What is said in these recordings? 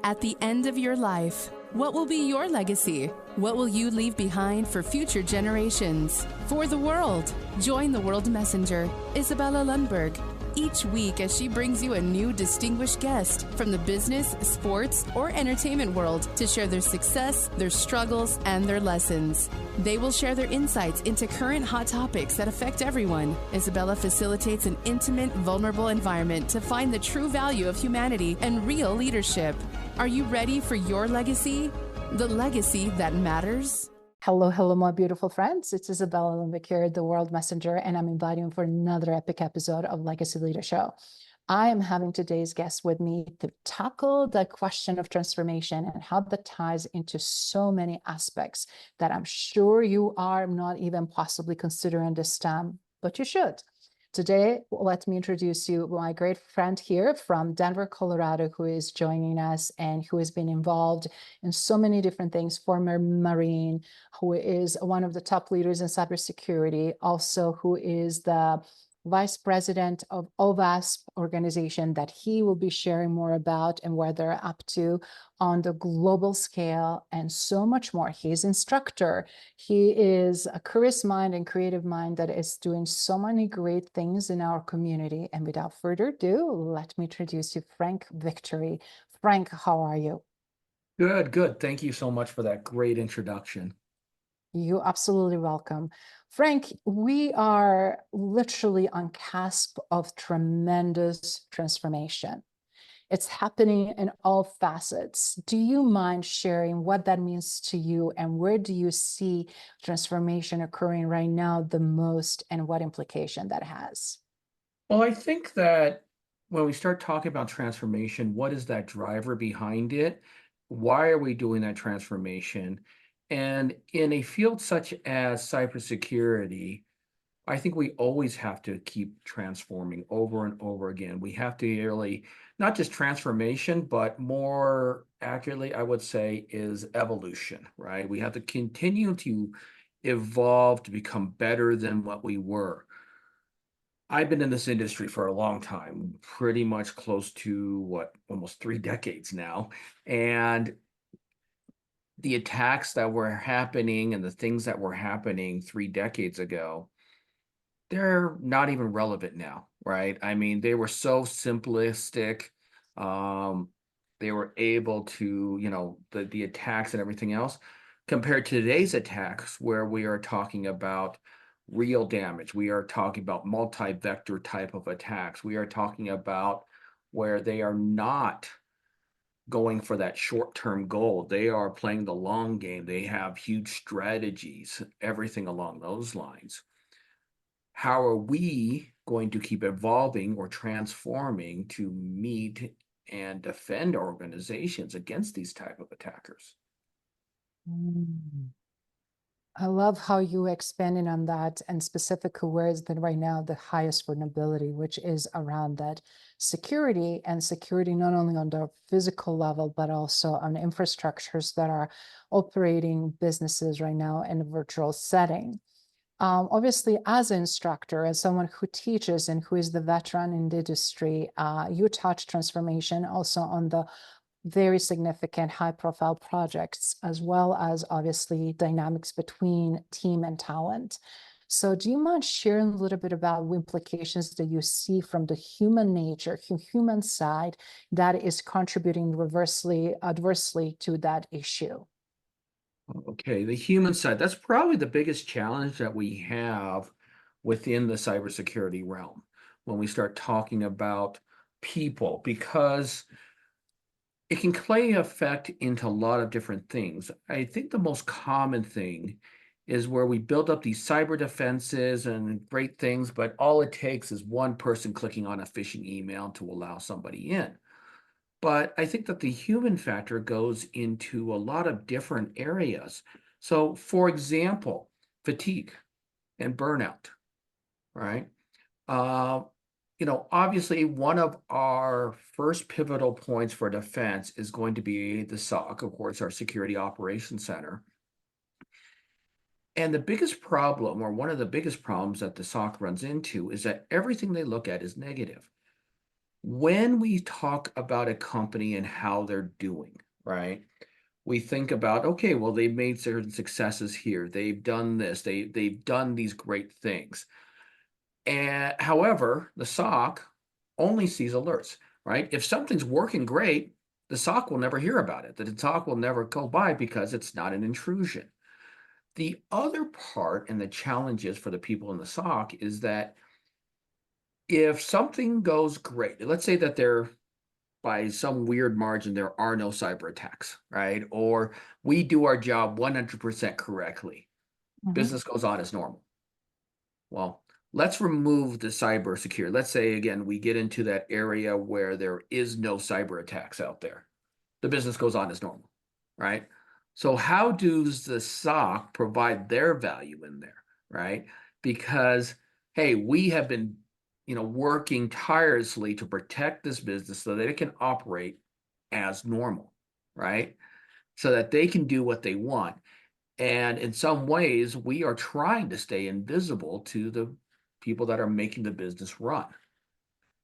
At the end of your life, what will be your legacy? What will you leave behind for future generations? For the world, join the World Messenger, Izabela Lundberg, each week as she brings you a new distinguished guest from the business, sports, or entertainment world to share their success, their struggles, and their lessons. They will share their insights into current hot topics that affect everyone. Izabela facilitates an intimate, vulnerable environment to find the true value of humanity and real leadership. Are you ready for your legacy? The legacy that matters? Hello, hello, my beautiful friends. It's Izabela Lundberg here, the World Messenger, and I'm inviting you for another epic episode of Legacy Leader Show. I am having today's guest with me to tackle the question of transformation and how that ties into so many aspects that I'm sure you are not even possibly considering this time, but you should. Today, let me introduce you my great friend here from Denver, Colorado, who is joining us and who has been involved in so many different things. Former Marine, who is one of the top leaders in cybersecurity, also who is the Vice President of OVASP organization that he will be sharing more about and where they're up to on the global scale and so much more. He's instructor. He is a curious mind and creative mind that is doing so many great things in our community. And without further ado, let me introduce you, Frank Victory. Frank, how are you? Good, good. Thank you so much for that great introduction. You're absolutely welcome. Frank, we are literally on cusp of tremendous transformation. It's happening in all facets. Do you mind sharing what that means to you and where do you see transformation occurring right now the most and what implication that has? Well, I think that when we start talking about transformation, what is that driver behind it? Why are we doing that transformation? And in a field such as cybersecurity, I think we always have to keep transforming over and over again. We have to really, not just transformation, but more accurately, I would say, is evolution, right? We have to continue to evolve to become better than what we were. I've been in this industry for a long time, pretty much close to what, almost 3 decades now. And the attacks that were happening and the things that were happening 3 decades ago, they're not even relevant now, right? I mean, they were so simplistic. Um, they were able to, the attacks and everything else, compared to today's attacks, where we are talking about real damage. We are talking about multi-vector type of attacks. We are talking about where they are not going for that short-term goal. They are playing the long game. They have huge strategies, everything along those lines. How are we going to keep evolving or transforming to meet and defend our organizations against these type of attackers? I love how you expanded on that and specifically where is that right now the highest vulnerability, which is around that security and security, not only on the physical level, but also on infrastructures that are operating businesses right now in a virtual setting. Obviously, as an instructor, as someone who teaches and who is the veteran in the industry, you touch transformation also on the very significant high-profile projects, as well as obviously dynamics between team and talent. So do you mind sharing a little bit about the implications that you see from the human nature, human side, that is contributing adversely to that issue? Okay, the human side, that's probably the biggest challenge that we have within the cybersecurity realm when we start talking about people, because it can play effect into a lot of different things. I think the most common thing is where we build up these cyber defenses and great things, but all it takes is one person clicking on a phishing email to allow somebody in. But I think that the human factor goes into a lot of different areas. So, for example, fatigue and burnout, right? Uh, obviously, one of our first pivotal points for defense is going to be the SOC, of course, our Security Operations Center. And the biggest problem, or one of the biggest problems that the SOC runs into, is that everything they look at is negative. When we talk about a company and how they're doing, right? We think about, okay, well, they've made certain successes here. They've done this. They've done these great things. And however, the SOC only sees alerts, right? If something's working great, the SOC will never hear about it. The SOC will never go by because it's not an intrusion. The other part and the challenges for the people in the SOC is that if something goes great, let's say that there by some weird margin there are no cyber attacks, right? Or we do our job 100% correctly. Mhm. Business goes on as normal. Well, let's remove the cyber security. Let's say again we get into that area where there is no cyber attacks out there. The business goes on as normal, right? So how does the SOC provide their value in there, right? Because hey, we have been, working tirelessly to protect this business so that it can operate as normal, right? So that they can do what they want. And in some ways, we are trying to stay invisible to the people that are making the business run.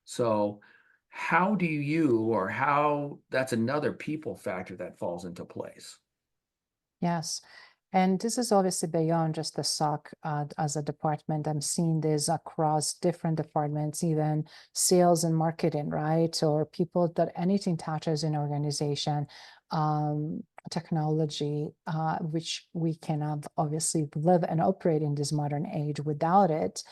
So how do you, or how that's another people factor that falls into place? Yes. And this is obviously beyond just the SOC as a department. I'm seeing this across different departments, even sales and marketing, right? Or people that anything touches in organization, technology, which we cannot obviously live and operate in this modern age without it.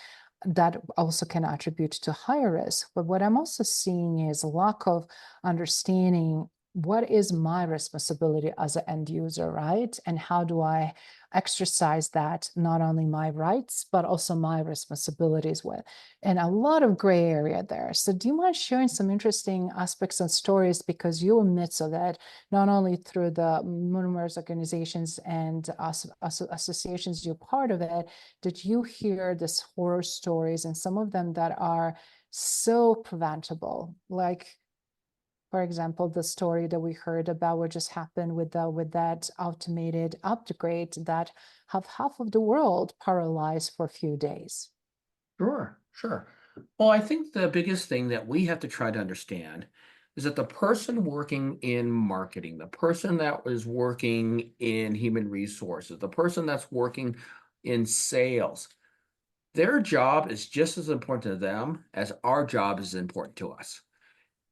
That also can attribute to higher risk. But what I'm also seeing is a lack of understanding what is my responsibility as an end user, right? And how do I exercise that, not only my rights, but also my responsibilities with? And a lot of gray area there. So do you mind sharing some interesting aspects and stories, because you're amidst of that, not only through the numerous organizations and associations you're part of it, did you hear this horror stories and some of them that are so preventable, like for example, the story that we heard about what just happened with that automated upgrade that have half of the world paralyzed for a few days. Sure, sure. Well, I think the biggest thing that we have to try to understand is that the person working in marketing, the person that is working in human resources, the person that's working in sales, their job is just as important to them as our job is important to us.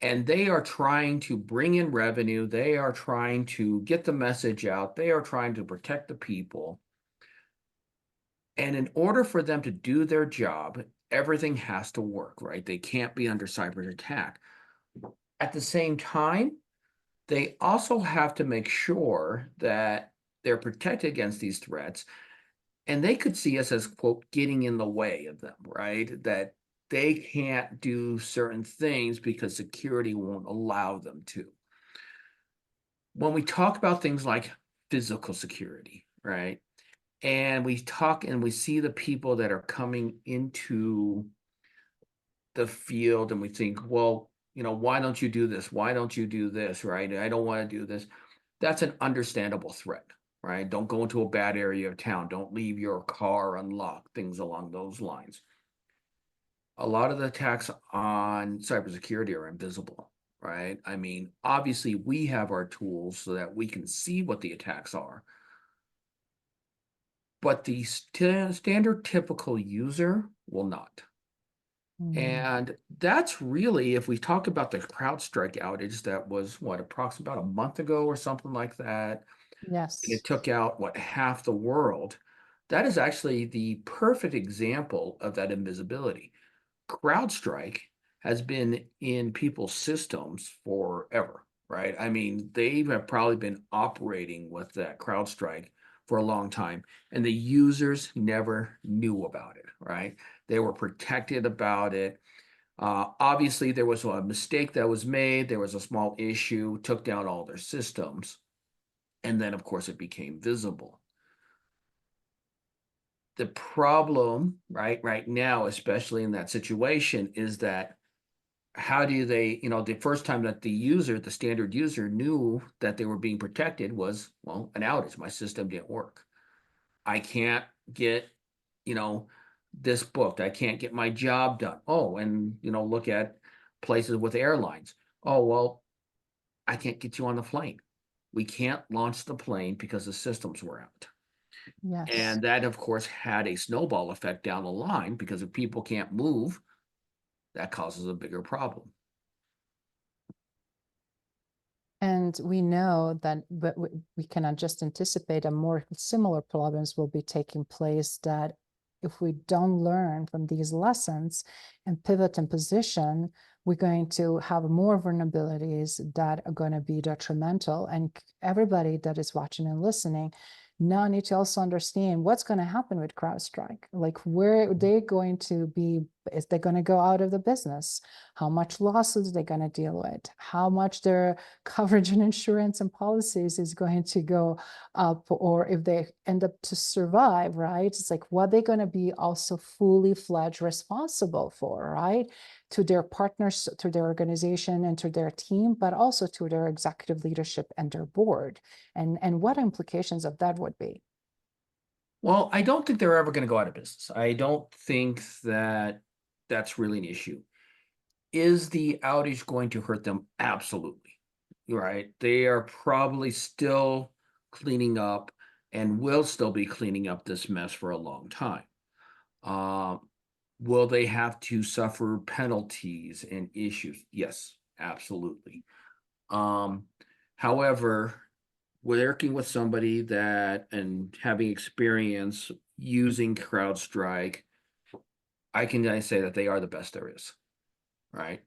And they are trying to bring in revenue. They are trying to get the message out. They are trying to protect the people. And in order for them to do their job, everything has to work, right? They can't be under cyber attack. At the same time, they also have to make sure that they're protected against these threats. And they could see us as, quote, getting in the way of them, right? That they can't do certain things because security won't allow them to. When we talk about things like physical security, right? And we talk and we see the people that are coming into the field and we think, well, why don't you do this? Why don't you do this? Right? I don't want to do this. That's an understandable threat, right? Don't go into a bad area of town. Don't leave your car unlocked, things along those lines. A lot of the attacks on cybersecurity are invisible, right? I mean, obviously, we have our tools so that we can see what the attacks are, but the standard typical user will not. Mm, And that's really, if we talk about the CrowdStrike outage that was what, approximately about a month ago or something like that, and it yes. took out what, half the world. That is actually the perfect example of that invisibility. CrowdStrike has been in people's systems forever, right? I mean, they have probably been operating with that CrowdStrike for a long time, and the users never knew about it, right? They were protected about it. Obviously, there was a mistake that was made. There was a small issue, took down all their systems, and then, of course, it became visible. The problem, right now, especially in that situation, is that how do they, the first time that the standard user knew that they were being protected was, well, an outage. My system didn't work. I can't get, you know, this booked. I can't get my job done. Oh, and, look at places with airlines. Oh, well, I can't get you on the plane. We can't launch the plane because the systems were out. Yes. And that, of course, had a snowball effect down the line, because if people can't move, that causes a bigger problem. And we know that, but we cannot just anticipate that more similar problems will be taking place, that if we don't learn from these lessons and pivot in position, we're going to have more vulnerabilities that are going to be detrimental. And everybody that is watching and listening now need to also understand what's going to happen with CrowdStrike. Like, where they're going to be, is they going to go out of the business? How much losses they're going to deal with? How much their coverage and insurance and policies is going to go up, or if they end up to survive, right? It's like, what they're going to be also fully fledged responsible for, right? To their partners, to their organization, and to their team, but also to their executive leadership and their board, and what implications of that would be. Well, I don't think they're ever going to go out of business. I don't think that that's really an issue. Is the outage going to hurt them? Absolutely. Right. They are probably still cleaning up and will still be cleaning up this mess for a long time. Will they have to suffer penalties and issues? Yes, absolutely. However, working with somebody that and having experience using CrowdStrike, I can say that they are the best there is, right?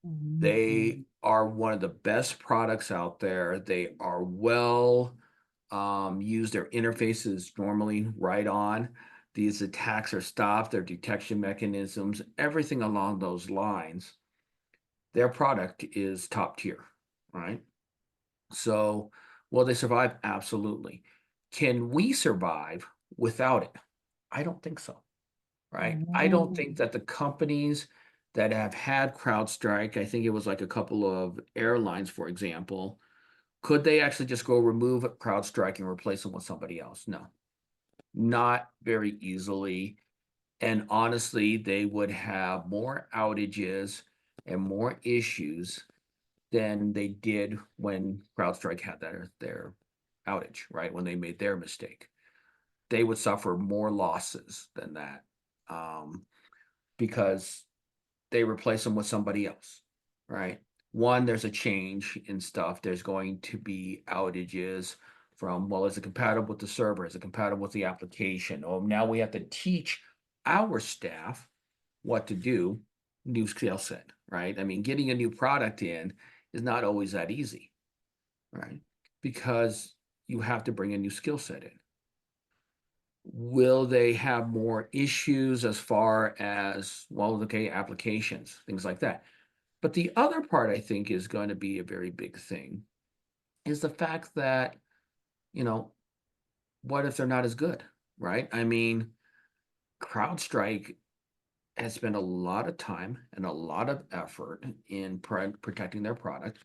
They are one of the best products out there. They are well used. Their interface is normally right on. These attacks are stopped, their detection mechanisms, everything along those lines. Their product is top tier, right? So, will they survive? Absolutely. Can we survive without it? I don't think so, right? I don't think that the companies that have had CrowdStrike, I think it was like a couple of airlines, for example, could they actually just go remove CrowdStrike and replace them with somebody else? No, not very easily. And honestly, they would have more outages and more issues than they did when CrowdStrike had their outage, right? When they made their mistake. They would suffer more losses than that, because they replace them with somebody else, right? One, there's a change in stuff. There's going to be outages from, well, is it compatible with the server? Is it compatible with the application? Oh, now we have to teach our staff what to do, new skill set, right? I mean, getting a new product in is not always that easy, right? Because you have to bring a new skill set in. Will they have more issues as far as, well, okay, applications, things like that? But the other part I think is going to be a very big thing is the fact that, what if they're not as good, right? I mean, CrowdStrike has spent a lot of time and a lot of effort in protecting their product.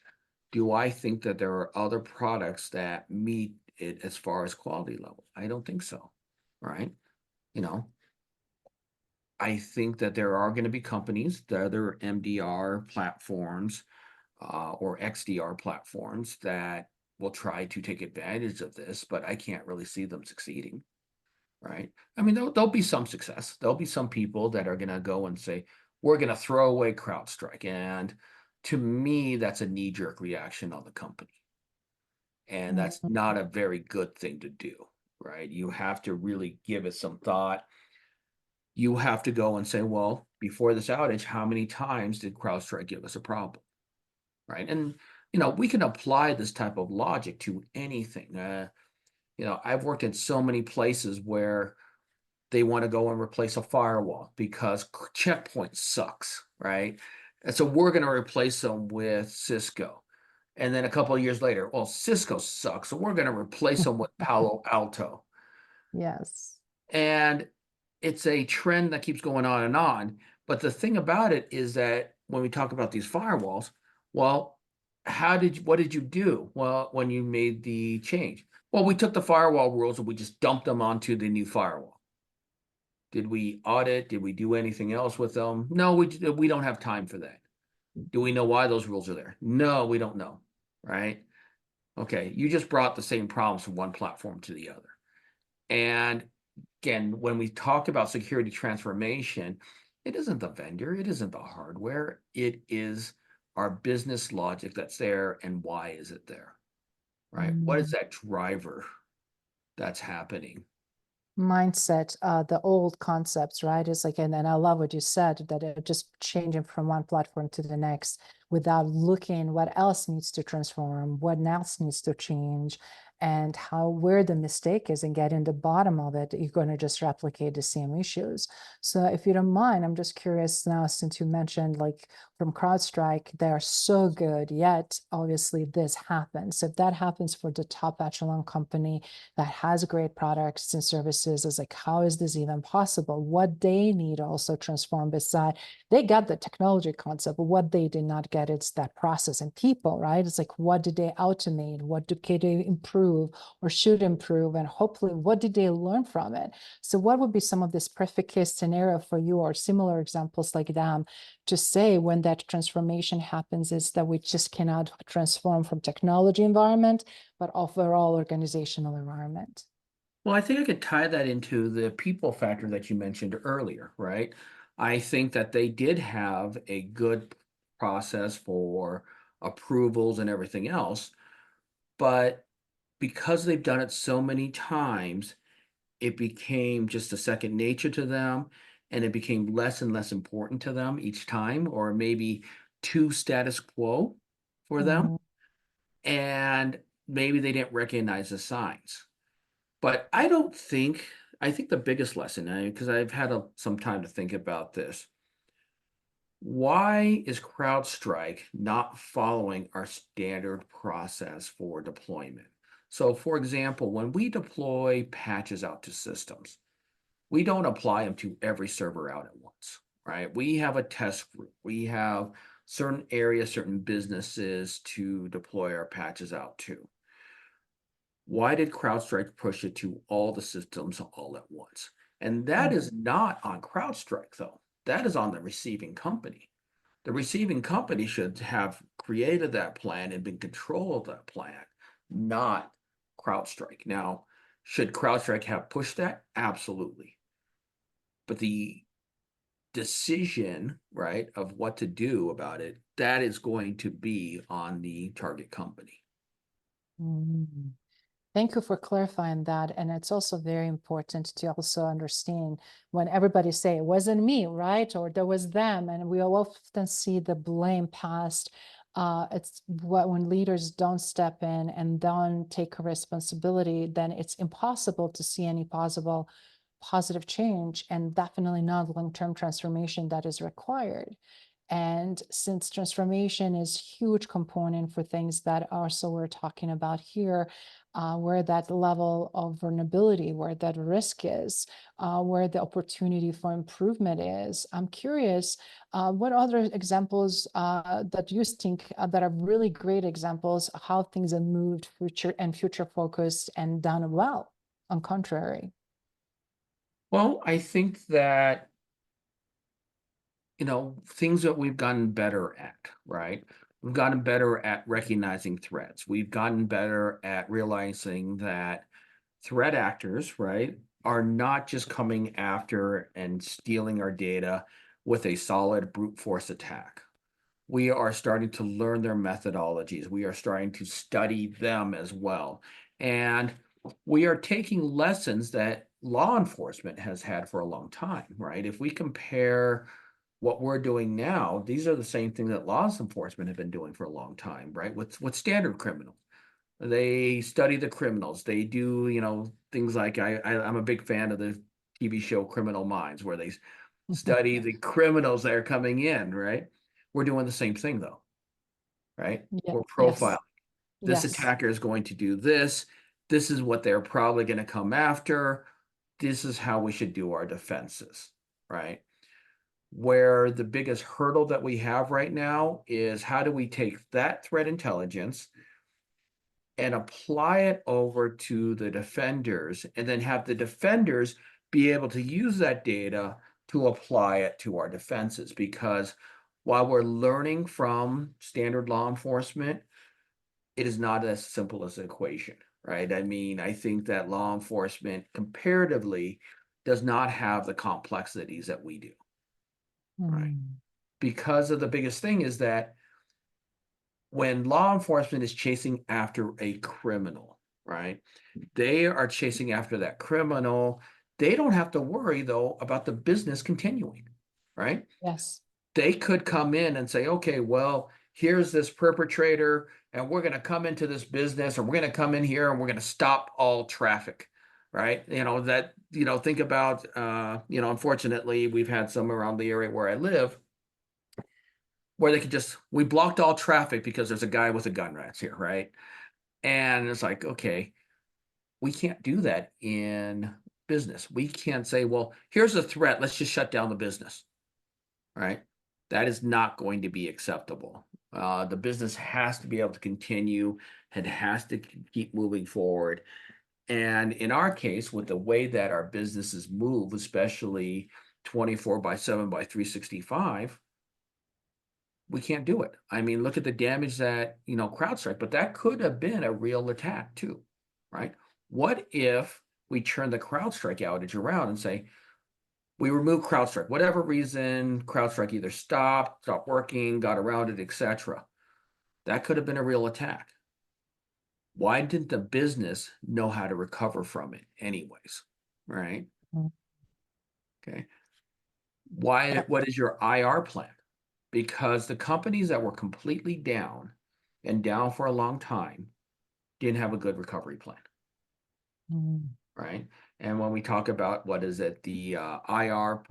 Do I think that there are other products that meet it as far as quality level? I don't think so, right? I think that there are going to be companies, the other MDR platforms or XDR platforms, that will try to take advantage of this, but I can't really see them succeeding, right? I mean, there'll be some success. There'll be some people that are going to go and say, we're going to throw away CrowdStrike. And to me, that's a knee-jerk reaction on the company. And that's not a very good thing to do, right? You have to really give it some thought. You have to go and say, well, before this outage, how many times did CrowdStrike give us a problem, right? And, we can apply this type of logic to anything. I've worked in so many places where they want to go and replace a firewall because Checkpoint sucks, right? And so we're going to replace them with Cisco. And then a couple of years later, well, Cisco sucks, so we're going to replace them with Palo Alto. Yes. And it's a trend that keeps going on and on. But the thing about it is that when we talk about these firewalls, well, what did you do? Well, when you made the change? Well, we took the firewall rules and we just dumped them onto the new firewall. Did we audit? Did we do anything else with them? No, we don't have time for that. Do we know why those rules are there? No, we don't know, right? Okay, you just brought the same problems from one platform to the other. And again, when we talk about security transformation, it isn't the vendor, it isn't the hardware, it is our business logic that's there, and why is it there, right? What is Mm. that driver that's happening? Mindset, the old concepts, right? It's like, and I love what you said, that it just changing from one platform to the next without looking what else needs to transform, what else needs to change, and how where the mistake is, and getting the bottom of it, you're going to just replicate the same issues. So if you don't mind, I'm just curious now, since you mentioned like from CrowdStrike, they are so good, yet obviously this happens. So if that happens for the top echelon company that has great products and services, is like, how is this even possible? What they need also transform beside, they got the technology concept, but what they did not get is that process and people, right? It's like, what did they automate? What could they improve or should improve? And hopefully, what did they learn from it? So what would be some of this perfect case scenario for you, or similar examples like them, to say when that transformation happens, is that we just cannot transform from technology environment, but overall organizational environment? Well, I think I could tie that into the people factor that you mentioned earlier, right? I think that they did have a good process for approvals and everything else, but because they've done it so many times, it became just a second nature to them, and it became less and less important to them each time, or maybe too status quo for them. Mhm. And maybe they didn't recognize the signs. But I don't think, I think the biggest lesson, because I've had some time to think about this, why is CrowdStrike not following our standard process for deployment? So, for example, when we deploy patches out to systems, we don't apply them to every server out at once, right? We have a test group. We have certain areas, certain businesses to deploy our patches out to. Why did CrowdStrike push it to all the systems all at once? And that is not on CrowdStrike, though. That is on the receiving company. The receiving company should have created that plan and been in control of that plan, not CrowdStrike. Now, should CrowdStrike have pushed that? Absolutely. But the decision, right, of what to do about it, that is going to be on the target company. Mhm. Thank you for clarifying that. And it's also very important to also understand when everybody say it wasn't me, right? Or there was them. And we often see the blame passed. It's what when leaders don't step in and don't take responsibility, then it's impossible to see any possible positive change, and definitely not long-term transformation that is required. And since transformation is huge component for things that also we're talking about here, where that level of vulnerability, where that risk is, where the opportunity for improvement is. I'm curious, what other examples that you think that are really great examples of how things have moved future focused and done well, on contrary? Well, I think that, things that we've gotten better at, right? We've gotten better at recognizing threats. We've gotten better at realizing that threat actors, right, are not just coming after and stealing our data with a solid brute force attack. We are starting to learn their methodologies. We are starting to study them as well. And we are taking lessons that law enforcement has had for a long time, right? If we compare what we're doing now, these are the same thing that law enforcement have been doing for a long time, right? With standard criminals. They study the criminals. They do, things like I'm a big fan of the TV show Criminal Minds, where they study the criminals that are coming in, right? We're doing the same thing though, right? Yeah. We're profiling. Yes. This Yes. attacker is going to do this. This is what they're probably going to come after. This is how we should do our defenses, right? Where the biggest hurdle that we have right now is how do we take that threat intelligence and apply it over to the defenders, and then have the defenders be able to use that data to apply it to our defenses? Because while we're learning from standard law enforcement, it is not as simple as an equation, right? I mean, I think that law enforcement comparatively does not have the complexities that we do, right? Mm. Because of the biggest thing is that when law enforcement is chasing after a criminal, right? They are chasing after that criminal. They don't have to worry though about the business continuing, right? Yes. They could come in and say, okay, well, here's this perpetrator, and we're going to come into this business, or we're going to come in here and we're going to stop all traffic, right? Think about, unfortunately, we've had some around the area where I live where we blocked all traffic because there's a guy with a gun right here, right? And it's like, okay, we can't do that in business. We can't say, well, here's a threat, let's just shut down the business, right? That is not going to be acceptable. The business has to be able to continue. It has to keep moving forward. And in our case, with the way that our businesses move, especially 24/7 by 365, we can't do it. I mean, look at the damage that, CrowdStrike, but that could have been a real attack too, right? What if we turn the CrowdStrike outage around and say, we remove CrowdStrike, whatever reason, CrowdStrike either stopped working, got around it, etc. That could have been a real attack. Why didn't the business know how to recover from it anyways? Right? Mm. Okay. Yeah. What is your IR plan? Because the companies that were completely down and down for a long time didn't have a good recovery plan, Mm. right? And when we talk about what is it, the IR,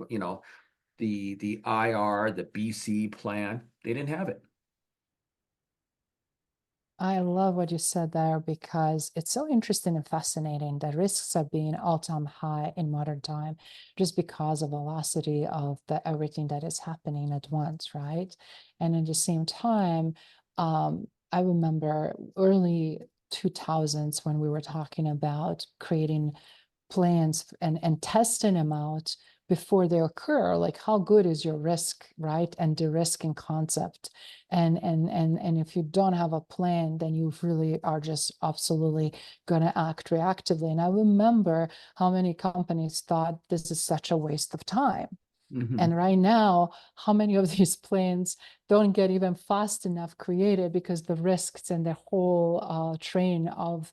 the IR, the BC plan, they didn't have it. I love what you said there because it's so interesting and fascinating that risks have been all-time high in modern time just because of velocity of everything that is happening at once, right? And at the same time, I remember early 2000s when we were talking about creating plans and testing them out before they occur, like how good is your risk, right? And de-risking concept. And if you don't have a plan, then you really are just absolutely going to act reactively. And I remember how many companies thought this is such a waste of time. And right now, how many of these planes don't get even fast enough created because the risks and the whole train of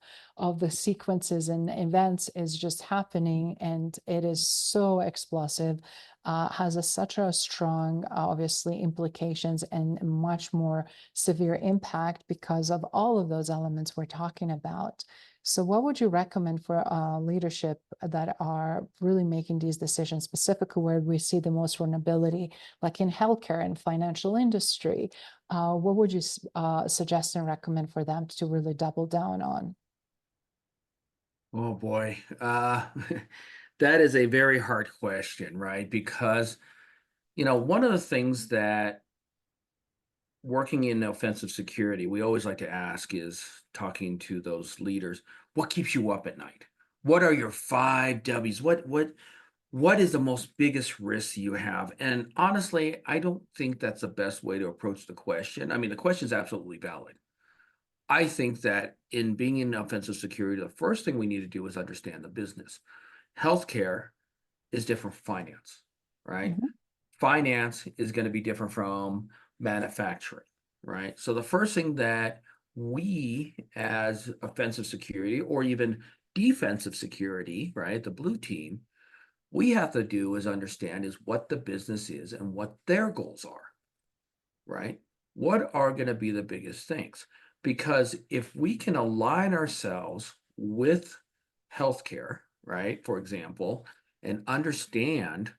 the sequences and events is just happening, and it is so explosive, has such a strong, obviously, implications and much more severe impact because of all of those elements we're talking about. So what would you recommend for leadership that are really making these decisions, specifically where we see the most vulnerability, like in healthcare and financial industry? What would you suggest and recommend for them to really double down on? Oh boy. That is a very hard question, right? Because, one of the things that working in offensive security, we always like to ask is talking to those leaders, what keeps you up at night? What are your 5 W's? What is the most biggest risk you have? And honestly, I don't think that's the best way to approach the question. I mean, the question is absolutely valid. I think that in being in offensive security, the first thing we need to do is understand the business. Healthcare is different from finance, right? Mhm. Finance is going to be different from manufacturing, right? So the first thing that we as offensive security or even defensive security, right, the blue team, we have to do is understand is what the business is and what their goals are, right? What are going to be the biggest things? Because if we can align ourselves with healthcare, right, for example, and understand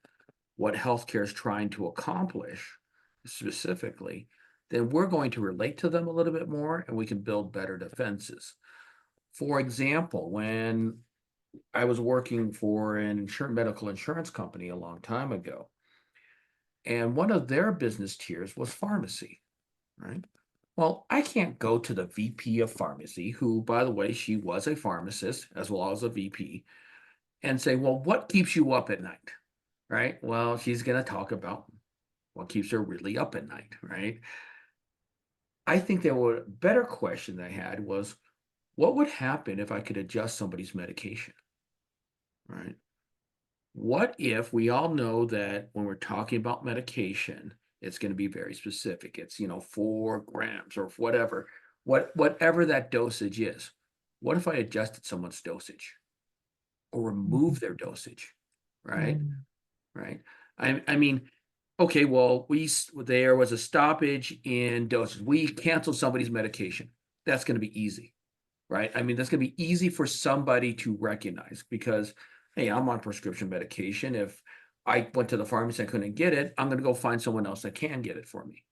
what healthcare is trying to accomplish specifically, then we're going to relate to them a little bit more and we can build better defenses. For example, when I was working for an medical insurance company a long time ago, and one of their business tiers was pharmacy, right? Well, I can't go to the VP of pharmacy, who, by the way, she was a pharmacist as well as a VP, and say, well, what keeps you up at night? Right? Well, she's going to talk about what keeps her really up at night, right? I think there were a better question they had was, what would happen if I could adjust somebody's medication, right? What if we all know that when we're talking about medication, it's going to be very specific. It's, 4 grams or whatever that dosage is. What if I adjusted someone's dosage or remove their dosage, right? Mm. Right. I mean, okay, well, there was a stoppage in dosage. We canceled somebody's medication. That's going to be easy, right? I mean, that's going to be easy for somebody to recognize because, hey, I'm on prescription medication. If I went to the pharmacy and couldn't get it, I'm going to go find someone else that can get it for me.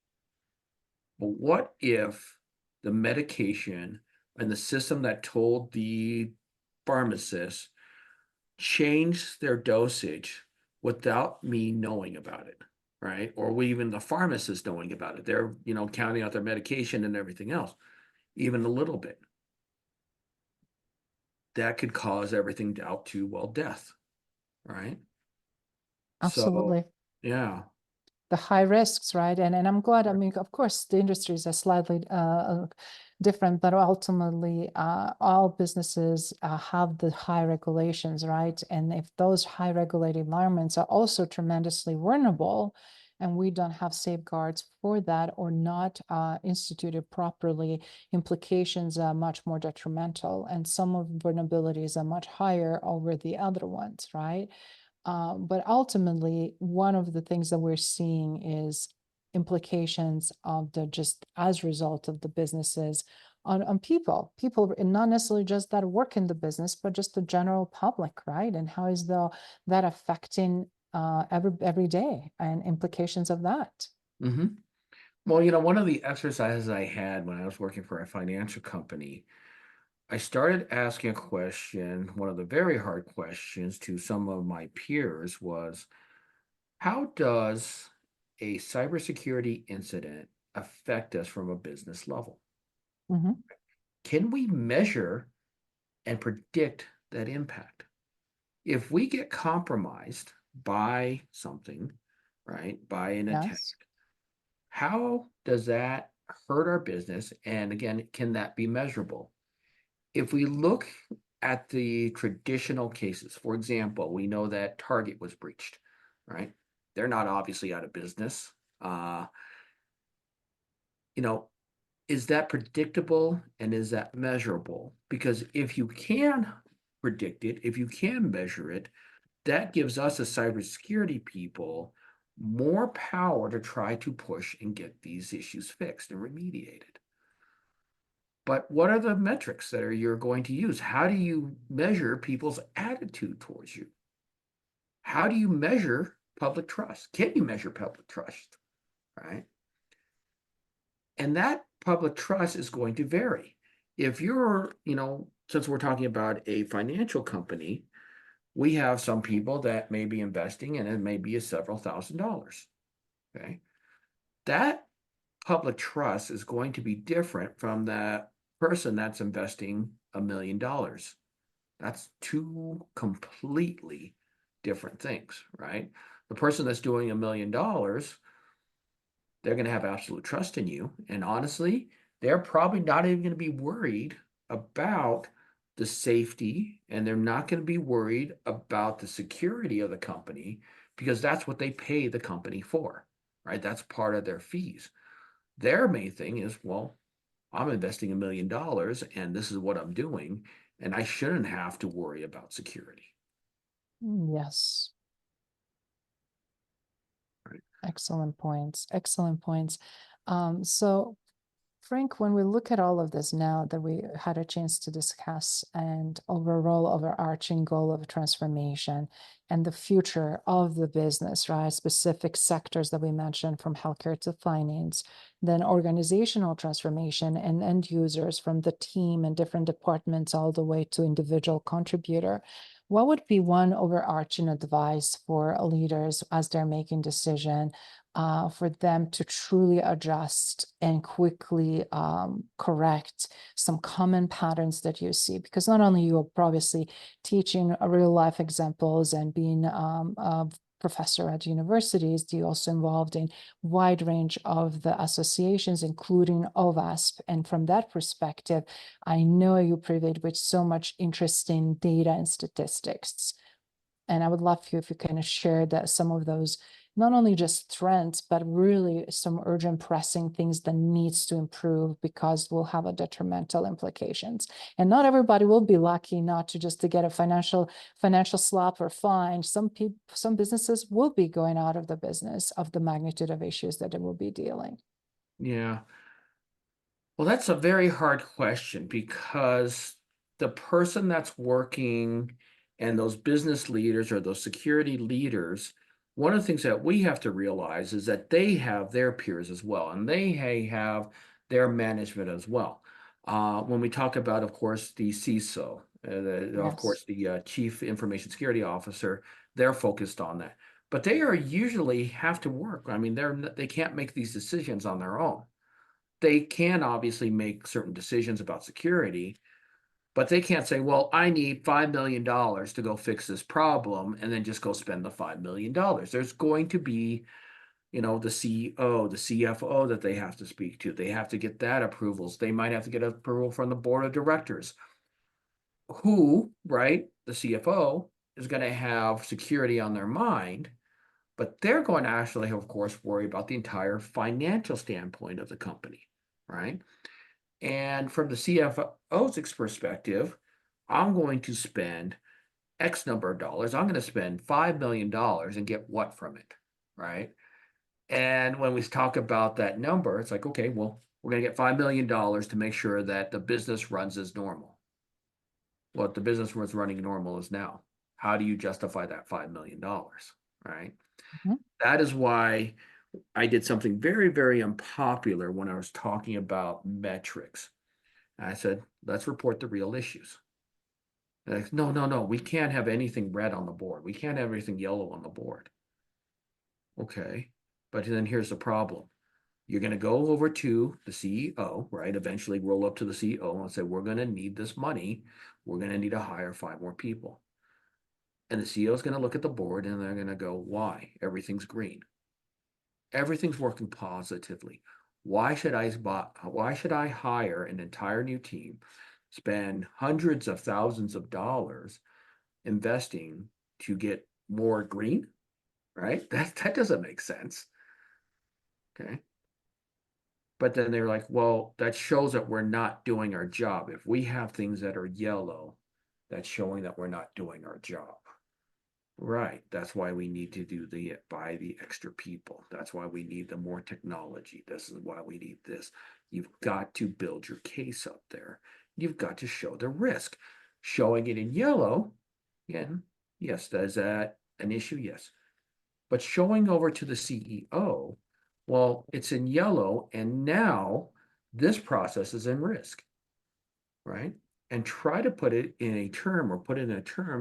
But what if the medication and the system that told the pharmacist changed their dosage without me knowing about it, right? Or even the pharmacist knowing about it. They're, counting out their medication and everything else, even a little bit. That could cause everything out to, well, death, right? So, Absolutely. yeah. The high risks, right? And I'm glad, I mean, of course, the industries are slightly different, but ultimately, all businesses have the high regulations, right? And if those high regulated environments are also tremendously vulnerable, and we don't have safeguards for that or not instituted properly, implications are much more detrimental. And some of the vulnerabilities are much higher over the other ones, right? But ultimately, one of the things that we're seeing is implications of the just as a result of the businesses on people, and not necessarily just that work in the business, but just the general public, right? And how is that affecting every day and implications of that? Mm-hmm. Well, one of the exercises I had when I was working for a financial company, I started asking a question. One of the very hard questions to some of my peers was, how does a cybersecurity incident affect us from a business level? Mhm. Can we measure and predict that impact? If we get compromised by something, right, by an attack, Yes. how does that hurt our business? And again, can that be measurable? If we look at the traditional cases, for example, we know that Target was breached, right? They're not obviously out of business. You know, is that predictable and is that measurable? Because if you can predict it, if you can measure it, that gives us as cybersecurity people more power to try to push and get these issues fixed and remediated. But what are the metrics that you're going to use? How do you measure people's attitude towards you? How do you measure public trust? Can you measure public trust? Right? And that public trust is going to vary. If you're, since we're talking about a financial company, we have some people that may be investing and it may be a several $1,000s. Okay. That public trust is going to be different from that person that's investing $1 million. That's two completely different things, right? The person that's doing $1 million, they're going to have absolute trust in you. And honestly, they're probably not even going to be worried about the safety, and they're not going to be worried about the security of the company because that's what they pay the company for, right? That's part of their fees. Their main thing is, well, I'm investing $1 million and this is what I'm doing, and I shouldn't have to worry about security. Yes. Right. Excellent points. Excellent points. So Frank, when we look at all of this now that we had a chance to discuss and overall overarching goal of transformation and the future of the business, right? Specific sectors that we mentioned from healthcare to finance, then organizational transformation and end users from the team and different departments all the way to individual contributor. What would be one overarching advice for leaders as they're making decision for them to truly adjust and quickly correct some common patterns that you see? Because not only you are obviously teaching real life examples and being professor at universities, you're also involved in wide range of the associations, including OVASP. And from that perspective, I know you're privy with so much interesting data and statistics. And I would love you if you kind of share that some of those, not only just trends, but really some urgent pressing things that needs to improve because will have a detrimental implications. And not everybody will be lucky not to just to get a financial slap or fine. Some businesses will be going out of the business of the magnitude of issues that they will be dealing. Yeah. Well, that's a very hard question because the person that's working and those business leaders or those security leaders, one of the things that we have to realize is that they have their peers as well, and they have their management as well. When we talk about, of course, the CISO, of course, the Chief Information Security Officer, they're focused on that. But they are usually have to work. I mean, they can't make these decisions on their own. They can obviously make certain decisions about security, but they can't say, well, I need $5 million to go fix this problem and then just go spend the $5 million. There's going to be, the CEO, the CFO that they have to speak to. They have to get that approvals. They might have to get approval from the board of directors, who, right, the CFO is going to have security on their mind, but they're going to actually, of course, worry about the entire financial standpoint of the company, right? And from the CFO's perspective, I'm going to spend X number of dollars. I'm going to spend $5 million and get what from it, right? And when we talk about that number, it's like, okay, well, we're going to get $5 million to make sure that the business runs as normal. What the business was running normal is now. How do you justify that $5 million, right? Mm-hmm. That is why I did something very, very unpopular when I was talking about metrics. I said, let's report the real issues. Like, no, we can't have anything red on the board. We can't have anything yellow on the board. Okay, but then here's the problem. You're going to go over to the CEO, right? Eventually roll up to the CEO and say, we're going to need this money. We're going to need to hire 5 more people. And the CEO is going to look at the board and they're going to go, why? Everything's green. Everything's working positively. Why should I hire an entire new team, spend hundreds of thousands of dollars investing to get more green, right? That doesn't make sense. Okay. But then they're like, well, that shows that we're not doing our job. If we have things that are yellow, that's showing that we're not doing our job. Right. That's why we need to buy the extra people. That's why we need the more technology. This is why we need this. You've got to build your case up there. You've got to show the risk. Showing it in yellow, again, yes, is that an issue? Yes. But showing over to the CEO, well, it's in yellow, and now this process is in risk, right? And try to put it in a term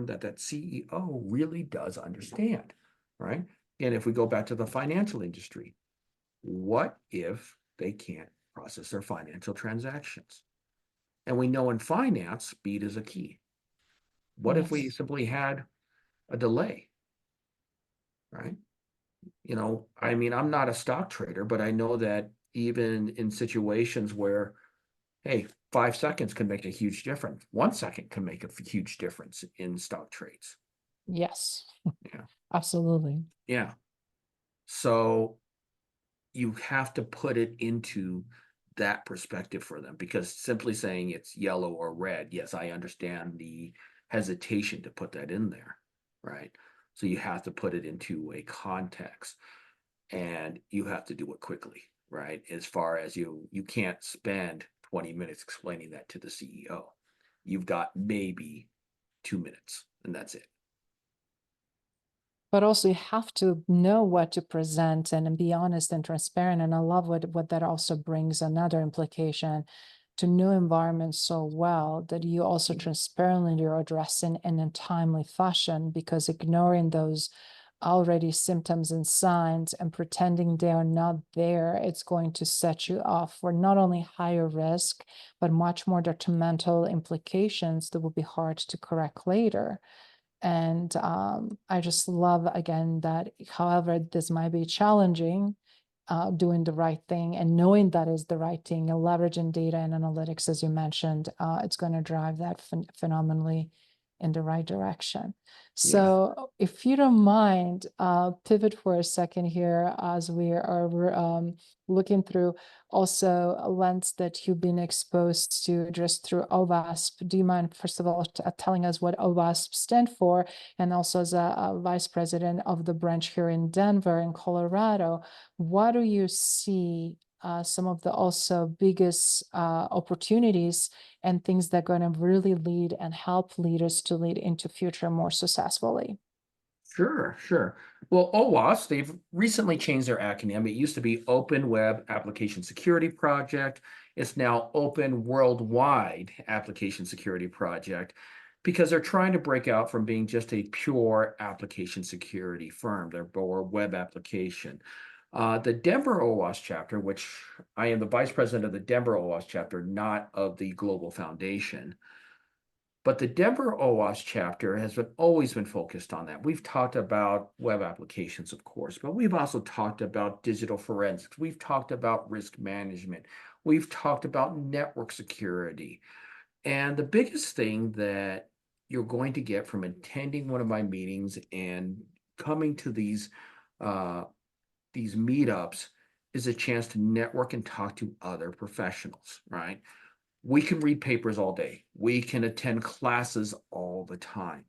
that CEO really does understand, right? And if we go back to the financial industry, what if they can't process their financial transactions? And we know in finance, speed is a key. What if we simply had a delay, right? I mean, I'm not a stock trader, but I know that even in situations where, hey, 5 seconds can make a huge difference. 1 second can make a huge difference in stock trades. Yes. Yeah. Absolutely. Yeah. So you have to put it into that perspective for them, because simply saying it's yellow or red, yes, I understand the hesitation to put that in there, right? So you have to put it into a context, and you have to do it quickly, right? As far as you can't spend 20 minutes explaining that to the CEO. You've got maybe 2 minutes, and that's it. But also you have to know what to present and be honest and transparent. And I love what that also brings, another implication, to know environment so well that you also transparently are addressing in a timely fashion, because ignoring those already symptoms and signs and pretending they are not there, it's going to set you off for not only higher risk, but much more detrimental implications that will be hard to correct later. And I just love, again, that however this might be challenging, doing the right thing and knowing that is the right thing, and leveraging data and analytics, as you mentioned, it's going to drive that phenomenally in the right direction. Yeah. So if you don't mind, pivot for a second here as we are looking through also a lens that you've been exposed to just through OWASP. Do you mind, first of all, telling us what OWASP stand for? And also as a vice president of the branch here in Denver in Colorado, what do you see some of the also biggest opportunities and things that are going to really lead and help leaders to lead into future more successfully? Sure, sure. Well, OWASP, they've recently changed their acronym. It used to be Open Web Application Security Project. It's now Open Worldwide Application Security Project because they're trying to break out from being just a pure application security firm, or web application. The Denver OWASP chapter, which I am the vice president of the Denver OWASP chapter, not of the Global Foundation. But the Denver OWASP chapter has always been focused on that. We've talked about web applications, of course, but we've also talked about digital forensics. We've talked about risk management. We've talked about network security. And the biggest thing that you're going to get from attending one of my meetings and coming to these meetups is a chance to network and talk to other professionals, right? We can read papers all day. We can attend classes all the time.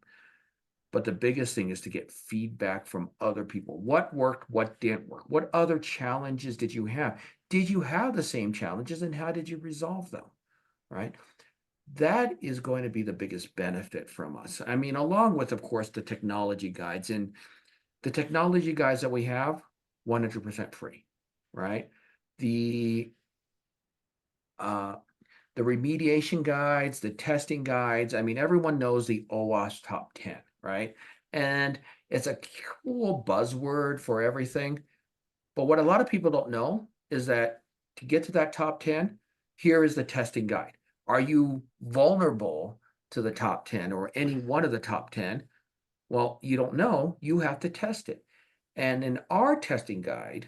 But the biggest thing is to get feedback from other people. What worked? What didn't work? What other challenges did you have? Did you have the same challenges and how did you resolve them? Right? That is going to be the biggest benefit from us. I mean, along with, of course, the technology guides. And the technology guides that we have, 100% free, right? The remediation guides, the testing guides. I mean, everyone knows the OWASP top 10, right? And it's a cool buzzword for everything. But what a lot of people don't know is that to get to that top 10, here is the testing guide. Are you vulnerable to the top 10 or any one of the top 10? Well, you don't know. You have to test it. And in our testing guide,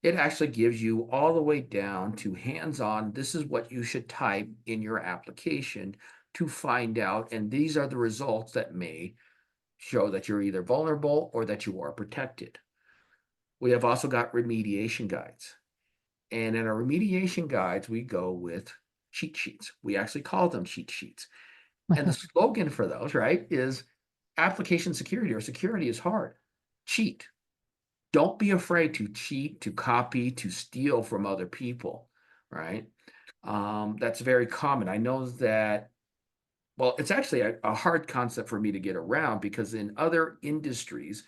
it actually gives you all the way down to hands-on. This is what you should type in your application to find out. And these are the results that may show that you're either vulnerable or that you are protected. We have also got remediation guides. And in our remediation guides, we go with cheat sheets. We actually call them cheat sheets. And the slogan for those, right, is application security or security is hard. Cheat. Don't be afraid to cheat, to copy, to steal from other people, right? That's very common. I know that, well, it's actually a hard concept for me to get around because in other industries,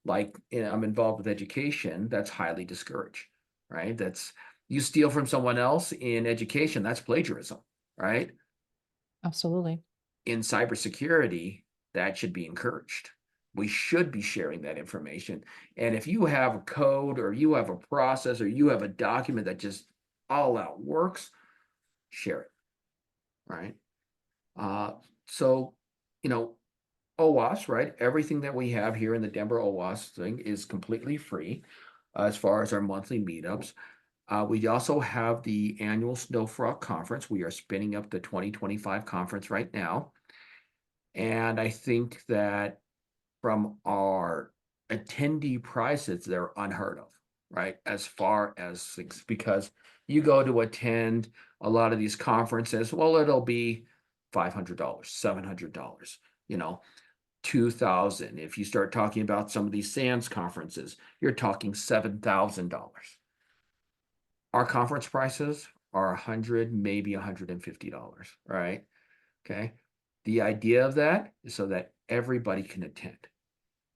like I'm involved with education, that's highly discouraged, right? That's you steal from someone else in education, that's plagiarism, right? Absolutely. In cybersecurity, that should be encouraged. We should be sharing that information. And if you have a code or you have a process or you have a document that just all out works, share it, right? So, you know, OWASP, right? Everything that we have here in the Denver OWASP thing is completely free as far as our monthly meetups. We also have the annual Snowfrog Conference. We are spinning up the 2025 conference right now. And I think that from our attendee prices, they're unheard of, right? As far as things, because you go to attend a lot of these conferences, well, it'll be $500, $700, you know, 2,000. If you start talking about some of these SANS conferences, you're talking $7,000. Our conference prices are $100, maybe $150, right? Okay. The idea of that is so that everybody can attend.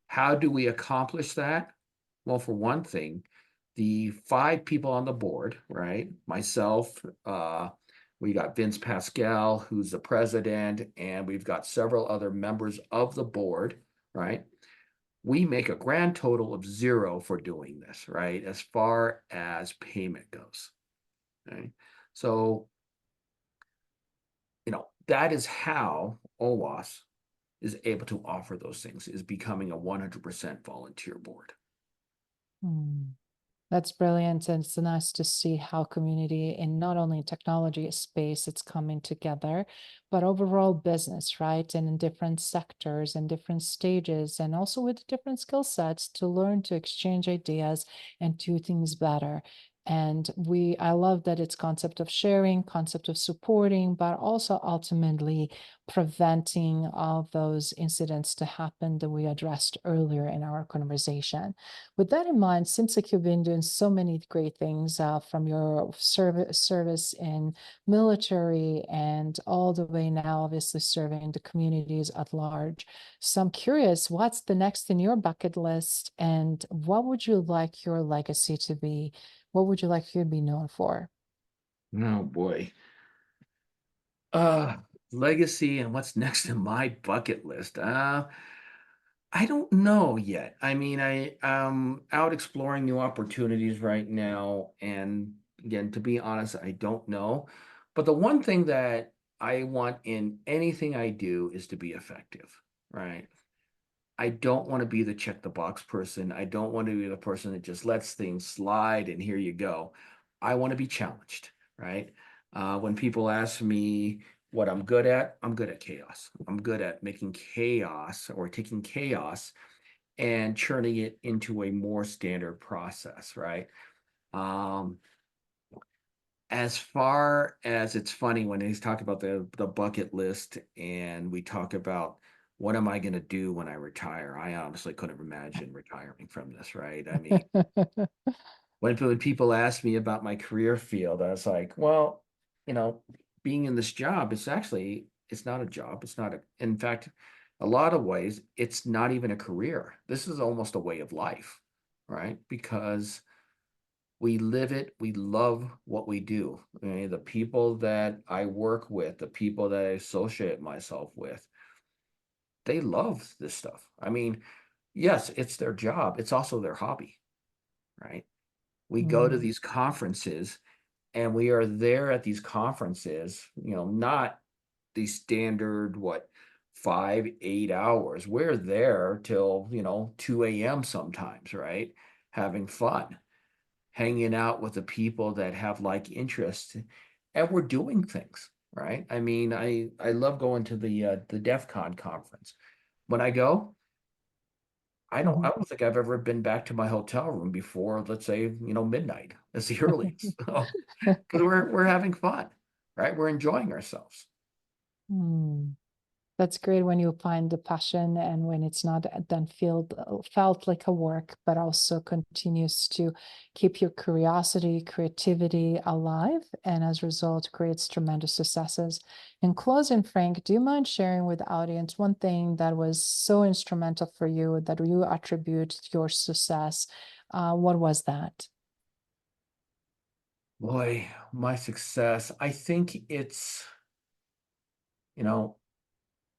How do we accomplish that? Well, for one thing, the 5 people on the board, right? Myself, we got Vince Pascal, who's the president, and we've got several other members of the board, right? We make a grand total of 0 for doing this, right? As far as payment goes, right? So, that is how OWASP is able to offer those things, is becoming a 100% volunteer board. Hmm. That's brilliant. And it's nice to see how community in not only technology space it's coming together, but overall business, right? And in different sectors and different stages, and also with different skill sets to learn to exchange ideas and do things better. And I love that it's concept of sharing, concept of supporting, but also ultimately preventing all those incidents to happen that we addressed earlier in our conversation. With that in mind, seems like you've been doing so many great things from your service in military and all the way now, obviously serving the communities at large. So I'm curious, what's the next in your bucket list, and what would you like your legacy to be? What would you like you to be known for? Oh boy. Legacy and what's next in my bucket list. I don't know yet. I mean, I'm out exploring new opportunities right now. And again, to be honest, I don't know. But the one thing that I want in anything I do is to be effective, right? I don't want to be the check the box person. I don't want to be the person that just lets things slide and here you go. I want to be challenged, right? When people ask me what I'm good at chaos. I'm good at making chaos or taking chaos and churning it into a more standard process, right? Um, as far as it's funny when he's talking about the bucket list and we talk about what am I going to do when I retire? I honestly couldn't imagine retiring from this, right? I mean, when people ask me about my career field, I was like, well, you know, being in this job, it's not a job. It's not in fact, a lot of ways, it's not even a career. This is almost a way of life, right? Because we live it, we love what we do. I mean, the people that I work with, the people that I associate myself with, they love this stuff. I mean, yes, it's their job, it's also their hobby, right? We go to Mm, these conferences and we are there at these conferences, not the standard, 5, 8 hours. We're there till, 2 a.m. sometimes, right? Having fun, hanging out with the people that have like interests, and we're doing things, right? I mean, I love going to the DEF CON conference. When I go, I mhm. don't think I've ever been back to my hotel room before, let's say, midnight. That's the earliest. So, because we're having fun, right? We're enjoying ourselves. Hmm. That's great when you find the passion and when it's not then felt like a work, but also continues to keep your curiosity, creativity alive, and as a result creates tremendous successes. In closing, Frank, do you mind sharing with the audience one thing that was so instrumental for you that you attribute your success? What was that? Boy, my success, I think it's, you know,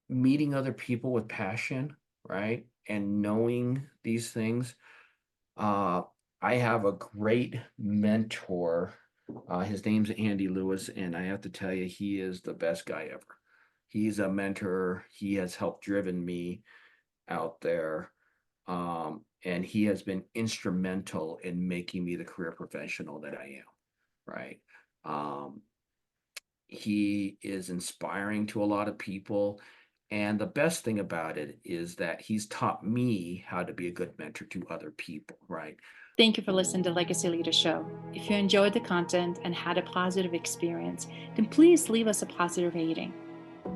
meeting other people with passion, right? And knowing these things. Uh, I have a great mentor. His name's Andy Lewis, and I have to tell you, he is the best guy ever. He's a mentor. He has helped driven me out there. And he has been instrumental in making me the career professional that I am, right? Um, he is inspiring to a lot of people. And the best thing about it is that he's taught me how to be a good mentor to other people, right? Thank you for listening to Legacy Leader Show. If you enjoyed the content and had a positive experience, then please leave us a positive rating.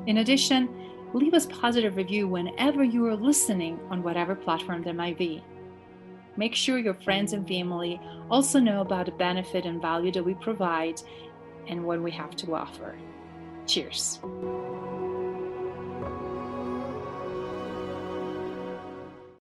In addition, leave us a positive review whenever you are listening on whatever platform there might be. Make sure your friends and family also know about the benefit and value that we provide and what we have to offer. Cheers.